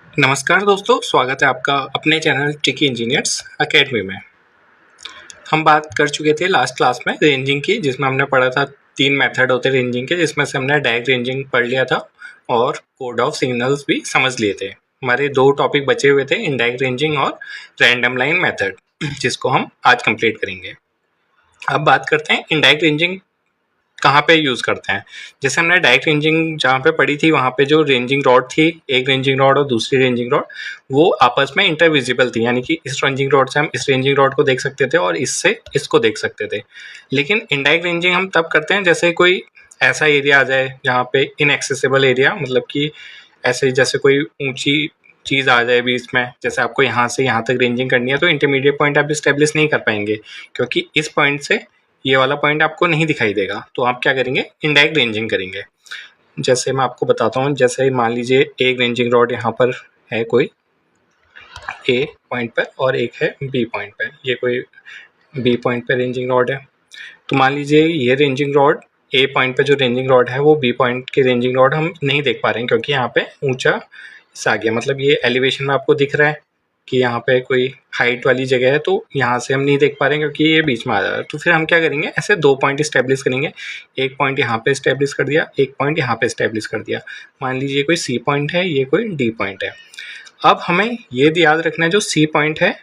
नमस्कार दोस्तों, स्वागत है आपका अपने चैनल ट्रिकी इंजीनियर्स अकेडमी में। हम बात कर चुके थे लास्ट क्लास में रेंजिंग की, जिसमें हमने पढ़ा था 3 मेथड होते हैं रेंजिंग के, जिसमें से हमने डायरेक्ट रेंजिंग पढ़ लिया था और कोड ऑफ सिग्नल्स भी समझ लिए थे। हमारे 2 टॉपिक बचे हुए थे, इनडायरेक्ट रेंजिंग और रैंडम लाइन मेथड, जिसको हम आज कंप्लीट करेंगे। अब बात करते हैं इनडायरेक्ट रेंजिंग कहाँ पे यूज़ करते हैं। जैसे हमने डायरेक्ट रेंजिंग जहाँ पे पढ़ी थी, वहाँ पे जो रेंजिंग रॉड थी, एक रेंजिंग रॉड और दूसरी रेंजिंग रॉड, वो आपस में इंटरविजिबल थी, यानी कि इस रेंजिंग रॉड से हम इस रेंजिंग रॉड को देख सकते थे और इससे इसको देख सकते थे। लेकिन इनडायरेक्ट रेंजिंग हम तब करते हैं जैसे कोई ऐसा एरिया आ जाए जहाँ पे इनएक्सेसिबल एरिया, मतलब कि ऐसे जैसे कोई ऊंची चीज़ आ जाए बीच में, जैसे आपको यहाँ से यहाँ तक रेंजिंग करनी है, तो इंटरमीडिएट पॉइंट आप इस्टेब्लिश नहीं कर पाएंगे, क्योंकि इस पॉइंट से ये वाला पॉइंट आपको नहीं दिखाई देगा। तो आप क्या करेंगे, इनडायरेक्ट रेंजिंग करेंगे। जैसे मैं आपको बताता हूँ, जैसे मान लीजिए एक रेंजिंग रॉड यहाँ पर है कोई ए पॉइंट पर और एक है बी पॉइंट पर। ये कोई बी पॉइंट पर रेंजिंग रॉड है। तो मान लीजिए ये रेंजिंग रॉड ए पॉइंट पे जो रेंजिंग रॉड है वो बी पॉइंट के रेंजिंग रॉड हम नहीं देख पा रहे हैं, क्योंकि यहाँ पे ऊंचा सा आ गया, मतलब ये एलिवेशन में आपको दिख रहा है कि यहाँ पे कोई हाइट वाली जगह है, तो यहाँ से हम नहीं देख पा रहे हैं क्योंकि ये बीच में आ जा रहा है। तो फिर हम क्या करेंगे, ऐसे 2 पॉइंट इस्टेब्लिश करेंगे। एक पॉइंट यहाँ पे इस्टेब्लिश कर दिया, एक पॉइंट यहाँ पे इस्टेब्लिश कर दिया। मान लीजिए कोई सी पॉइंट है, ये कोई डी पॉइंट है। अब हमें ये याद रखना है, जो सी पॉइंट है,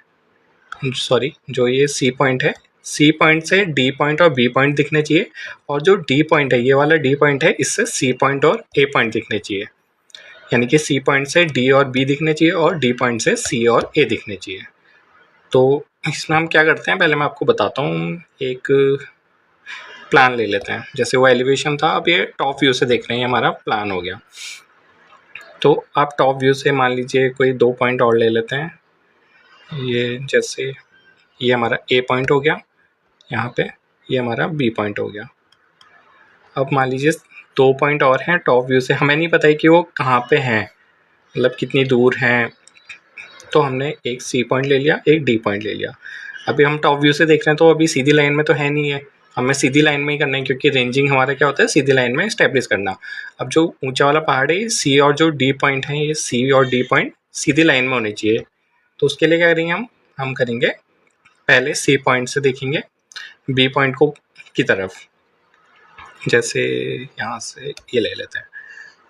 सॉरी, जो ये सी पॉइंट है, सी पॉइंट से डी पॉइंट और बी पॉइंट दिखने चाहिए, और जो डी पॉइंट है, ये वाला डी पॉइंट है, इससे सी पॉइंट और ए पॉइंट दिखने चाहिए। यानी कि सी पॉइंट से डी और बी दिखने चाहिए और डी पॉइंट से सी और ए दिखने चाहिए। तो इसमें हम क्या करते हैं, पहले मैं आपको बताता हूँ। एक प्लान ले लेते हैं, जैसे वो एलिवेशन था, अब ये टॉप व्यू से देख रहे हैं, हमारा प्लान हो गया। तो आप टॉप व्यू से मान लीजिए कोई 2 पॉइंट और ले लेते हैं। ये जैसे ये हमारा ए पॉइंट हो गया यहाँ पे, ये हमारा बी पॉइंट हो गया। अब मान लीजिए 2 पॉइंट और हैं टॉप व्यू से, हमें नहीं पता है कि वो कहाँ पे हैं, मतलब कितनी दूर हैं। तो हमने एक सी पॉइंट ले लिया, एक डी पॉइंट ले लिया। अभी हम टॉप व्यू से देख रहे हैं, तो अभी सीधी लाइन में तो है नहीं है, हमें सीधी लाइन में ही करना है, क्योंकि रेंजिंग हमारा क्या होता है, सीधी लाइन में इस्टेब्लिश करना। अब जो ऊंचा वाला पहाड़ है, ये सी और जो डी पॉइंट है, ये सी और डी पॉइंट सीधी लाइन में होने चाहिए। तो उसके लिए क्या करेंगे, हम करेंगे पहले सी पॉइंट से देखेंगे बी पॉइंट को की तरफ। जैसे यहाँ से ये ले लेते हैं।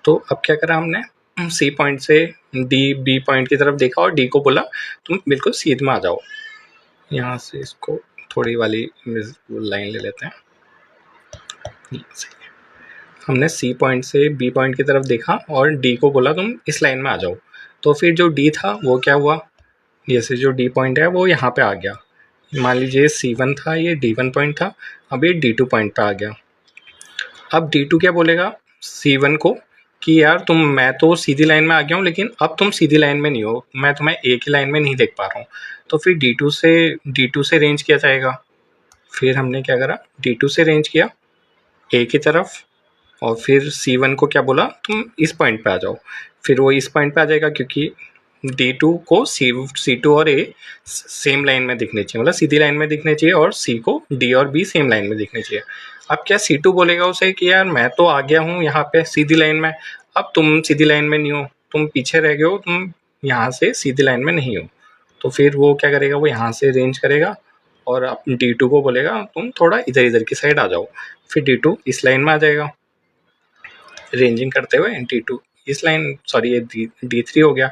तो अब क्या करा हमने, सी पॉइंट से डी बी पॉइंट की तरफ देखा और डी को बोला तुम बिल्कुल सीध में आ जाओ। यहाँ से इसको थोड़ी वाली लाइन ले लेते हैं। हमने सी पॉइंट से बी पॉइंट की तरफ देखा और डी को बोला तुम इस लाइन में आ जाओ। तो फिर जो डी था वो क्या हुआ, जैसे जो डी पॉइंट है वो यहाँ पे आ गया। मान लीजिए C1 था, ये D1 पॉइंट था, अब ये D2 पॉइंट पे आ गया। अब D2 क्या बोलेगा C1 को कि यार मैं तो सीधी लाइन में आ गया हूँ, लेकिन अब तुम सीधी लाइन में नहीं हो, मैं तुम्हें एक ही लाइन में नहीं देख पा रहा हूँ। तो फिर D2 से रेंज किया जाएगा। फिर हमने क्या करा, D2 से रेंज किया ए की तरफ, और फिर C1 को क्या बोला तुम इस पॉइंट पे आ जाओ। फिर वो इस पॉइंट पे आ जाएगा, क्योंकि D2 को C2 और A सेम लाइन में दिखने चाहिए, मतलब सीधी लाइन में दिखने चाहिए, और C को D और B सेम लाइन में दिखने चाहिए। अब क्या C2 बोलेगा उसे कि यार मैं तो आ गया हूँ यहाँ पे सीधी लाइन में, अब तुम सीधी लाइन में नहीं हो, तुम पीछे रह गए हो, तुम यहाँ से सीधी लाइन में नहीं हो। तो फिर वो क्या करेगा, वो यहाँ से रेंज करेगा और D2 को बोलेगा तुम थोड़ा इधर इधर की साइड आ जाओ। फिर D2 इस लाइन में आ जाएगा रेंजिंग करते हुए, D2 इस लाइन, सॉरी ये D3 हो गया,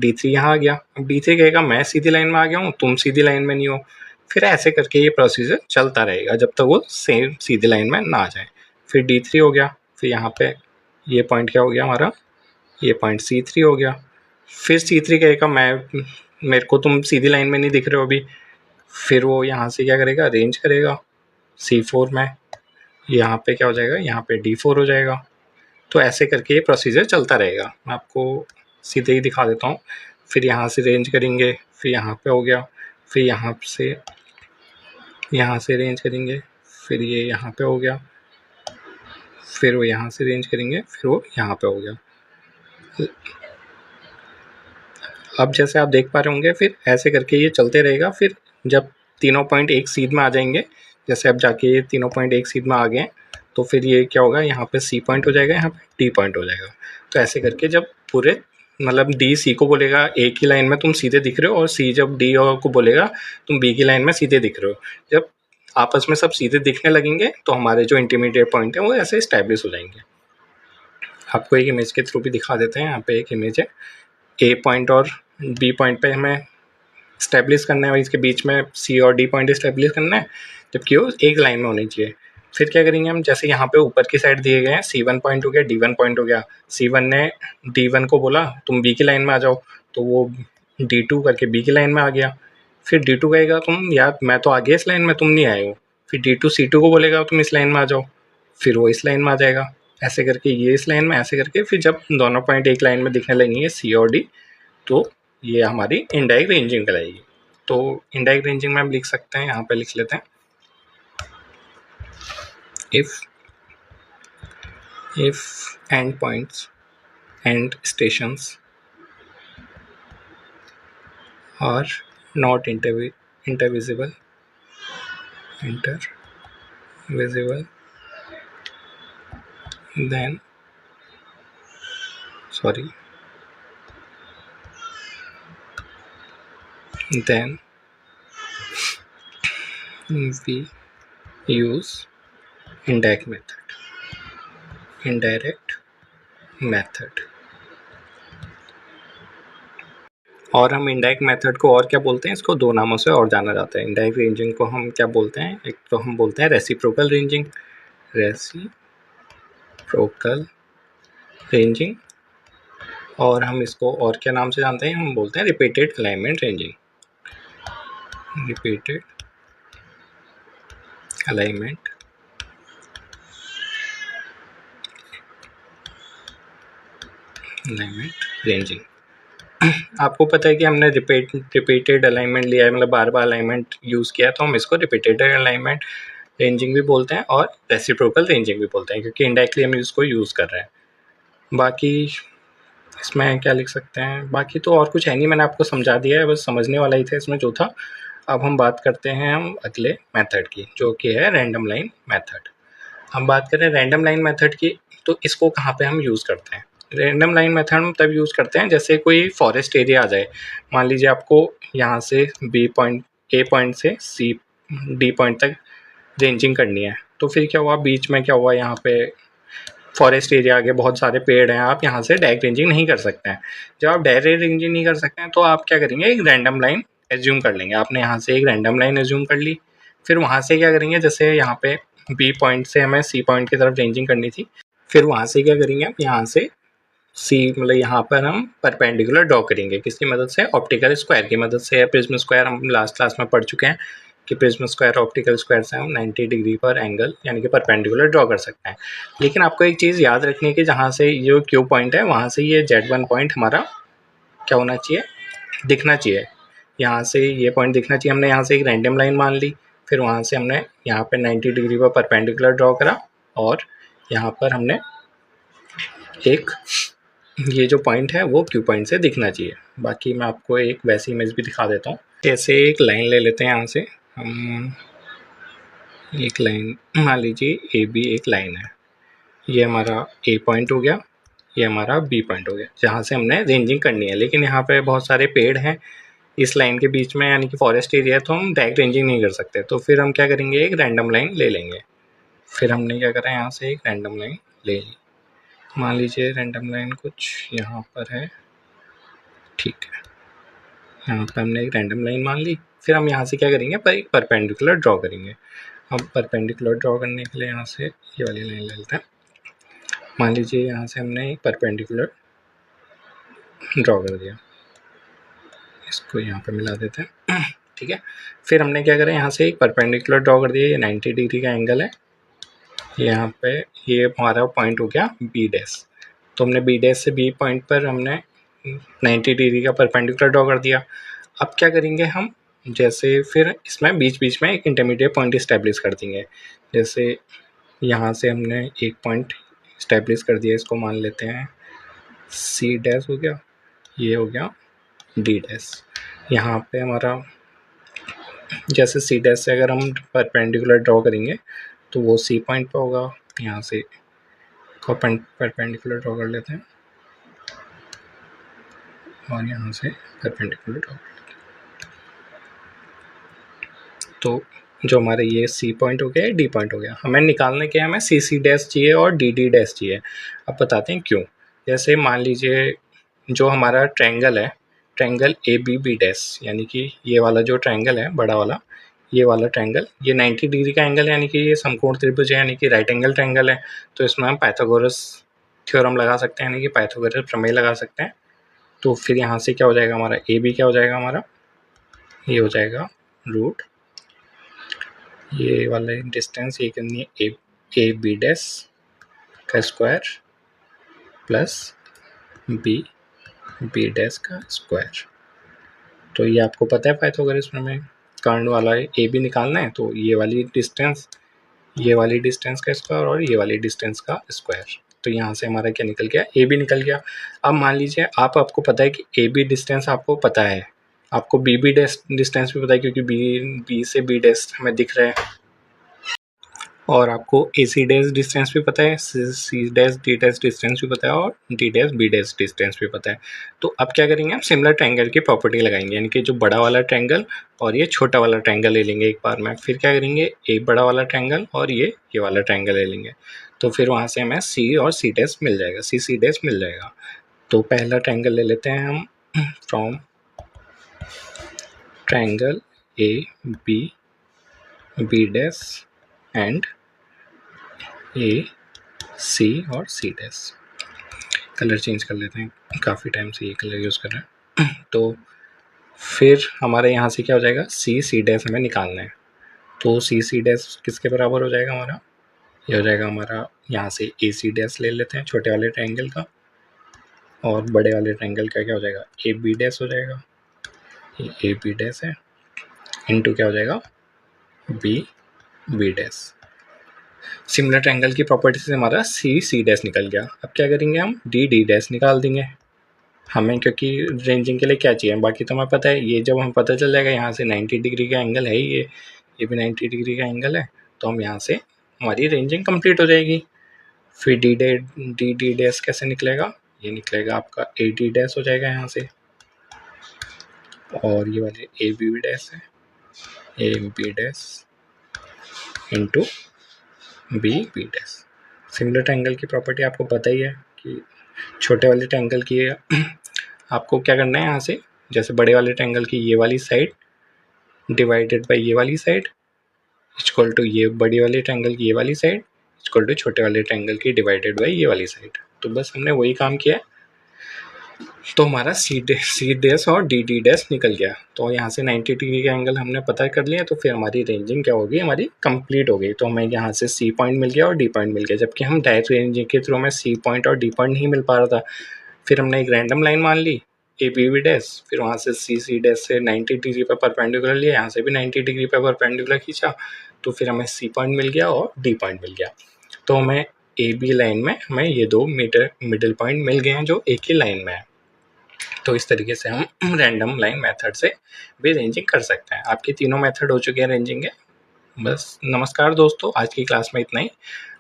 D3 यहाँ आ गया। अब D3 कहेगा मैं सीधी लाइन में आ गया हूँ, तुम सीधी लाइन में नहीं हो। फिर ऐसे करके ये प्रोसीजर चलता रहेगा जब तक वो सेम सीधी लाइन में ना आ जाए। फिर D3 हो गया, फिर यहाँ पे ये पॉइंट क्या हो गया हमारा, ये पॉइंट C3 हो गया। फिर C3 कहेगा मेरे को तुम सीधी लाइन में नहीं दिख रहे हो अभी। फिर वो यहाँ से क्या करेगा, रेंज करेगा C4 में, यहाँ पे क्या हो जाएगा, यहाँ पे D4 हो जाएगा। तो ऐसे करके ये प्रोसीजर चलता रहेगा। मैं आपको सीधे ही दिखा देता हूँ। फिर यहाँ से रेंज करेंगे, फिर यहाँ पे हो गया, फिर यहाँ से रेंज करेंगे, फिर ये यहाँ पे हो गया, फिर वो यहाँ से रेंज करेंगे, फिर वो यहाँ पे हो गया। अब जैसे आप देख पा रहे होंगे, फिर ऐसे करके ये चलते रहेगा। फिर जब तीनों पॉइंट एक सीध में आ जाएंगे, जैसे अब जाके ये तीनों पॉइंट एक सीध में आ गए, तो फिर ये क्या होगा, यहाँ पे C पॉइंट हो जाएगा, यहाँ पे D पॉइंट हो जाएगा। तो ऐसे करके जब पूरे मतलब डी सी को बोलेगा ए की लाइन में तुम सीधे दिख रहे हो, और सी जब डी को बोलेगा तुम बी की लाइन में सीधे दिख रहे हो। जब आपस में सब सीधे दिखने लगेंगे तो हमारे जो इंटरमीडिएट पॉइंट है वो ऐसे इस्टेब्लिश हो जाएंगे। आपको एक इमेज के थ्रू भी दिखा देते हैं। यहाँ पे एक इमेज है, ए पॉइंट और बी पॉइंट पे हमें इस्टेब्लिश करना है, इसके बीच में सी और डी पॉइंट इस्टेब्लिश करना है, जबकि वो एक लाइन में होनी चाहिए। फिर क्या करेंगे हम, जैसे यहाँ पे ऊपर की साइड दिए गए हैं C1 पॉइंट हो गया, D1 पॉइंट हो गया। C1 ने D1 को बोला तुम B की लाइन में आ जाओ, तो वो D2 करके B की लाइन में आ गया। फिर D2 कहेगा तुम यार मैं तो आ गया इस लाइन में, तुम नहीं आए हो। फिर D2 C2 को बोलेगा तुम इस लाइन में आ जाओ, फिर वो इस लाइन में आ जाएगा। ऐसे करके ये इस लाइन में, ऐसे करके फिर जब दोनों पॉइंट एक लाइन में दिखने लगेंगे C और D, तो ये हमारी इनडायरेक्ट रेंजिंग कहलाएगी। तो इनडायरेक्ट रेंजिंग में हम लिख सकते हैं, यहाँ पे लिख लेते हैं, if endpoints and stations are not intervisible then we use indirect method। और हम इनडायरेक्ट मेथड को और क्या बोलते हैं, इसको दो नामों से और जाना जाता है। इनडायरेक्ट रेंजिंग को हम क्या बोलते हैं, एक तो हम बोलते हैं रेसिप्रोकल रेंजिंग, और हम इसको और क्या नाम से जानते हैं, हम बोलते हैं रिपीटेड अलाइनमेंट रेंजिंग। आपको पता है कि हमने रिपीटेड अलाइनमेंट लिया है, मतलब बार बार अलाइनमेंट यूज़ किया है, तो हम इसको रिपीटेड अलाइनमेंट रेंजिंग भी बोलते हैं और रेसिप्रोकल रेंजिंग भी बोलते हैं, क्योंकि इनडायरेक्टली हम इसको यूज़ कर रहे हैं। बाकी इसमें क्या लिख सकते हैं, बाकी तो और कुछ है नहीं, मैंने आपको समझा दिया है, बस समझने वाला ही था इसमें जो था। अब हम बात करते हैं हम अगले मेथड की, जो कि है रैंडम लाइन मेथड। हम बात करें रैंडम लाइन मेथड की, तो इसको कहाँ पे हम यूज़ करते हैं। रैंडम लाइन मेथड हम तब यूज़ करते हैं जैसे कोई फॉरेस्ट एरिया आ जाए। मान लीजिए आपको यहाँ से ए पॉइंट से डी पॉइंट तक रेंजिंग करनी है, तो फिर क्या हुआ, बीच में क्या हुआ, यहाँ पे फॉरेस्ट एरिया आगे बहुत सारे पेड़ हैं, आप यहाँ से डायरेक्ट रेंजिंग नहीं कर सकते हैं। जब आप डायरेक्ट रेंजिंग नहीं कर सकते हैं तो आप क्या करेंगे, एक रैंडम लाइन एज्यूम कर लेंगे। आपने यहाँ से एक रैंडम लाइन एज्यूम कर ली, फिर वहाँ से क्या करेंगे, जैसे यहाँ पे बी पॉइंट से हमें सी पॉइंट की तरफ रेंजिंग करनी थी, फिर वहाँ से क्या करेंगे, आप यहाँ से सी मतलब यहाँ पर हम परपेंडिकुलर ड्रॉ करेंगे, किसकी मदद से, ऑप्टिकल स्क्वायर की मदद से। प्रिज्म स्क्वायर हम लास्ट क्लास में पढ़ चुके हैं कि प्रिज्म स्क्वायर ऑप्टिकल स्क्वायर से हम 90 डिग्री पर एंगल यानी कि परपेंडिकुलर ड्रॉ कर सकते हैं। लेकिन आपको एक चीज़ याद रखनी है कि जहाँ से जो क्यू पॉइंट है वहाँ से ये Z1 पॉइंट हमारा क्या होना चाहिए, दिखना चाहिए। यहाँ से ये पॉइंट दिखना चाहिए। हमने यहाँ से एक रैंडम लाइन मान ली, फिर वहाँ से हमने यहाँ पे 90 डिग्री पर परपेंडिकुलर ड्रॉ करा, और यहाँ पर हमने एक ये जो पॉइंट है वो क्यू पॉइंट से दिखना चाहिए। बाकी मैं आपको एक वैसी इमेज भी दिखा देता हूँ। जैसे एक लाइन ले लेते हैं, यहाँ से हम एक लाइन मान लीजिए ए बी एक लाइन है, ये हमारा ए पॉइंट हो गया, ये हमारा बी पॉइंट हो गया, जहाँ से हमने रेंजिंग करनी है। लेकिन यहाँ पे बहुत सारे पेड़ हैं इस लाइन के बीच में, यानी कि फॉरेस्ट एरिया है, तो हम डायरेक्ट रेंजिंग नहीं कर सकते। तो फिर हम क्या करेंगे, एक रैंडम लाइन ले लेंगे। फिर हमने क्या करा, यहाँ से एक रैंडम लाइन ले ली। मान लीजिए रैंडम लाइन कुछ यहाँ पर है, ठीक है, यहाँ पर हमने एक रैंडम लाइन मान ली। फिर हम यहाँ से क्या करेंगे, पर एक परपेंडिकुलर ड्रॉ करेंगे। अब परपेंडिकुलर ड्रॉ करने के लिए यहाँ से ये वाली लाइन ले लेते हैं। मान लीजिए यहाँ से हमने एक परपेंडिकुलर ड्रॉ कर दिया, इसको यहाँ पे मिला देते हैं, ठीक है। फिर हमने क्या करा, यहाँ से एक परपेंडिकुलर ड्रॉ कर दिया, ये 90 डिग्री का एंगल है, यहाँ पे ये हमारा पॉइंट हो गया बी डैश। तो हमने बी डैश से बी पॉइंट पर हमने 90 डिग्री का परपेंडिकुलर ड्रॉ कर दिया। अब क्या करेंगे हम, जैसे फिर इसमें बीच बीच में एक इंटरमीडिएट पॉइंट इस्टेब्लिश कर देंगे। जैसे यहाँ से हमने एक पॉइंट इस्टेब्लिश कर दिया, इसको मान लेते हैं सी डैश हो गया, ये हो गया डी डैश। यहाँ पे हमारा जैसे सी डैश से अगर हम परपेंडिकुलर ड्रॉ करेंगे तो वो सी पॉइंट पे होगा। यहाँ से परपेंडिकुलर ड्रॉ कर लेते हैं, और यहाँ से परपेंडिकुलर डॉट। तो जो हमारे ये सी पॉइंट हो गया, डी पॉइंट हो गया, हमें निकालने के हमें सी सी डैश चाहिए और डी डी डैश चाहिए। अब बताते हैं क्यों। जैसे मान लीजिए जो हमारा ट्रायंगल है, triangle A B B dash, यानी कि ये वाला जो ट्रायंगल है बड़ा वाला, ये वाला ट्रायंगल, ये 90 डिग्री का एंगल है, यानी कि ये समकोण त्रिभुज है, यानी कि राइट एंगल ट्रायंगल है। तो इसमें हम पाइथागोरस थ्योरम लगा सकते हैं, यानी कि पाइथागोरस प्रमेय लगा सकते हैं। तो फिर यहाँ से क्या हो जाएगा हमारा, ए बी क्या हो जाएगा हमारा, ये हो जाएगा रूट, ये वाला डिस्टेंस ये करनी है ए बी डैश का square plus B B dash का स्क्वायर। तो ये आपको पता है पाइथागोरस प्रमेय, कर्ण वाला ए बी निकालना है, तो ये वाली डिस्टेंस का स्क्वायर और ये वाली डिस्टेंस का स्क्वायर। तो यहाँ से हमारा क्या निकल गया, ए बी निकल गया। अब मान लीजिए आपको पता है कि ए बी डिस्टेंस आपको पता है, आपको बी बी डिस्टेंस भी पता है, क्योंकि बी से बी डैश हमें दिख रहा है, और आपको ए सी डैश डिस्टेंस भी पता है, C dash D dash distance भी पता है, और D dash B dash distance भी पता है। तो अब क्या करेंगे, हम सिमिलर ट्रायंगल की प्रॉपर्टी लगाएंगे, यानी कि जो बड़ा वाला ट्रायंगल और ये छोटा वाला ट्रायंगल ले लेंगे एक बार में। फिर क्या करेंगे, एक बड़ा वाला ट्रायंगल और ये वाला ट्रायंगल ले लेंगे। तो फिर वहाँ से हमें सी और सी डैश मिल जाएगा, सी सी डैश मिल जाएगा। तो पहला ट्रायंगल ले लेते हैं हम, from triangle A B B dash and A C और सी डैश। कलर चेंज कर लेते हैं, काफ़ी टाइम से ये कलर यूज़ कर रहे हैं। तो फिर हमारे यहाँ से क्या हो जाएगा, सी सी डैश हमें निकालना है। तो सी सी डैश किसके बराबर हो जाएगा हमारा, ये हो जाएगा हमारा, यहाँ से ए सी डैश ले लेते हैं छोटे वाले ट्रायंगल का, और बड़े वाले ट्रायंगल का क्या हो जाएगा, ए बी डैश हो जाएगा, ये ए बी डैश है, इनटू क्या हो जाएगा, B B dash. Similar triangle की प्रॉपर्टी से हमारा सी सी डैश निकल गया। अब क्या करेंगे, हम डी डी डैश निकाल देंगे हमें, क्योंकि रेंजिंग के लिए क्या चाहिए, बाकी तो हमें पता है। ये जब हमें पता चल जाएगा यहाँ से 90 डिग्री का एंगल है, ये भी 90 डिग्री का एंगल है, तो हम यहाँ से हमारी रेंजिंग कंप्लीट हो जाएगी। फिर डी डी डैश कैसे निकलेगा, ये निकलेगा आपका ए डी डैश हो जाएगा यहाँ से, और ये वाले ए बी डैश है, A B dash into B B dash. Similar triangle की प्रॉपर्टी आपको पता ही है कि छोटे वाले ट्रायंगल की आपको क्या करना है, यहाँ से जैसे बड़े वाले ट्रायंगल की ये वाली साइड डिवाइडेड बाय ये वाली साइड इक्वल टू ये बड़ी वाले ट्रायंगल की ये वाली साइड इक्वल टू छोटे वाले ट्रायंगल की डिवाइडेड बाय ये वाली साइड। तो बस हमने वही काम किया, तो हमारा सी डैश और डी डी डैश निकल गया। तो यहाँ से 90 डिग्री का एंगल हमने पता कर लिया, तो फिर हमारी रेंजिंग क्या होगी, हमारी कंप्लीट हो गई। तो हमें यहाँ से सी पॉइंट मिल गया और डी पॉइंट मिल गया, जबकि हम डायरेक्ट रेंजिंग के थ्रू हमें सी पॉइंट और डी पॉइंट नहीं मिल पा रहा था। फिर हमने एक रैंडम लाइन मान ली ए बी बी डैश, फिर वहाँ से सी सी डैश से 90 डिग्री पर परपेंडिकुलर लिया, यहाँ से भी 90 डिग्री पर परपेंडिकुलर खींचा, तो फिर हमें सी पॉइंट मिल गया और डी पॉइंट मिल गया। तो हमें ए बी लाइन में हमें ये दो मिडल पॉइंट मिल गए हैं जो एक ही लाइन में है। तो इस तरीके से हम रैंडम लाइन मेथड से भी रेंजिंग कर सकते हैं। आपके तीनों मेथड हो चुके हैं रेंजिंग के। बस नमस्कार दोस्तों, आज की क्लास में इतना ही।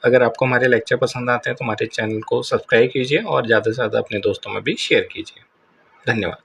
अगर आपको हमारे लेक्चर पसंद आते हैं तो हमारे चैनल को सब्सक्राइब कीजिए और ज़्यादा से ज़्यादा अपने दोस्तों में भी शेयर कीजिए। धन्यवाद।